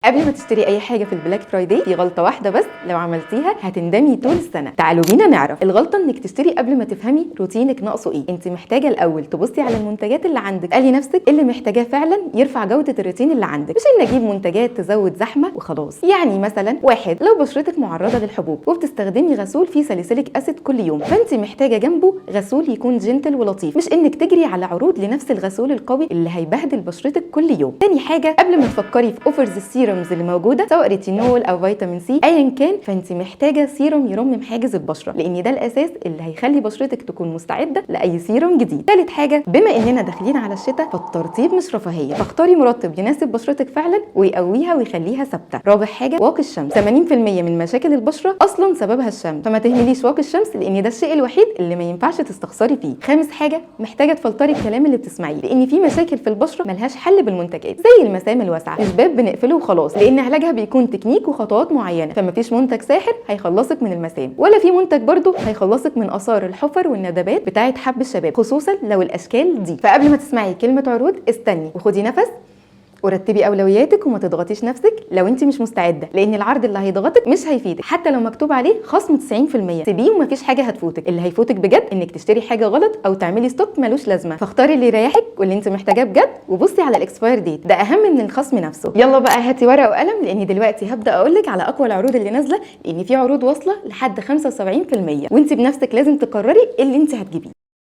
قبل ما تشتري اي حاجه في البلاك فرايداي في غلطه واحده بس لو عملتيها هتندمي طول السنه. تعالوا بينا نعرف. الغلطه انك تشتري قبل ما تفهمي روتينك ناقصه ايه. انت محتاجه الاول تبصي على المنتجات اللي عندك، قالي نفسك اللي محتاجاه فعلا يرفع جوده الروتين اللي عندك، مش ان اجيب منتجات تزود زحمه وخلاص. يعني مثلا واحد، لو بشرتك معرضه للحبوب وبتستخدمي غسول فيه ساليسيليك اسيد كل يوم، فانت محتاجه جنبه غسول يكون جنتل ولطيف، مش انك تجري على عروض لنفس الغسول القوي اللي هيبهدل بشرتك كل يوم. تاني حاجه، قبل ما تفكري في اوفرز السيرومز اللي موجوده سواء ريتينول او فيتامين سي ايا كان، فانت محتاجه سيروم يرمم حاجز البشره، لان ده الاساس اللي هيخلي بشرتك تكون مستعده لاي سيروم جديد. ثالث حاجه، بما اننا داخلين على الشتاء فالترطيب مش رفاهيه، فاختاري مرطب يناسب بشرتك فعلا ويقويها ويخليها ثابته. رابع حاجه، واقي الشمس. 80% من مشاكل البشره اصلا سببها الشمس، فما تهمليش واقي الشمس لان ده الشيء الوحيد اللي ما ينفعش تستخسري فيه. خامس حاجه، محتاجه تفلتري الكلام اللي بتسمعيه، لان في مشاكل في البشره ملهاش حل بالمنتجات، زي المسام الواسعه، مش باب بنقفله وخلاص، لان علاجها بيكون تكنيك وخطوات معينه، فمفيش منتج ساحر هيخلصك من المسام، ولا في منتج برضو هيخلصك من اثار الحفر والندبات بتاعه حب الشباب، خصوصا لو الاشكال دي. فقبل ما تسمعي كلمه عروض استني وخدي نفس ورتبي اولوياتك وما تضغطيش نفسك لو انت مش مستعده، لان العرض اللي هيضغطك مش هيفيدك حتى لو مكتوب عليه خصم 90%. سيبيه ومفيش حاجه هتفوتك. اللي هيفوتك بجد انك تشتري حاجه غلط او تعملي ستوك ملوش لازمه، فاختاري اللي يريحك واللي انت محتاجاه بجد، وبصي على الاكسباير ديت، ده اهم من الخصم نفسه. يلا بقى هاتي ورقه وقلم، لان دلوقتي هبدا اقول لك على اقوى العروض اللي نازله، لان في عروض واصله لحد 75%، وانت بنفسك لازم تقرري اللي انت هتجيبيه.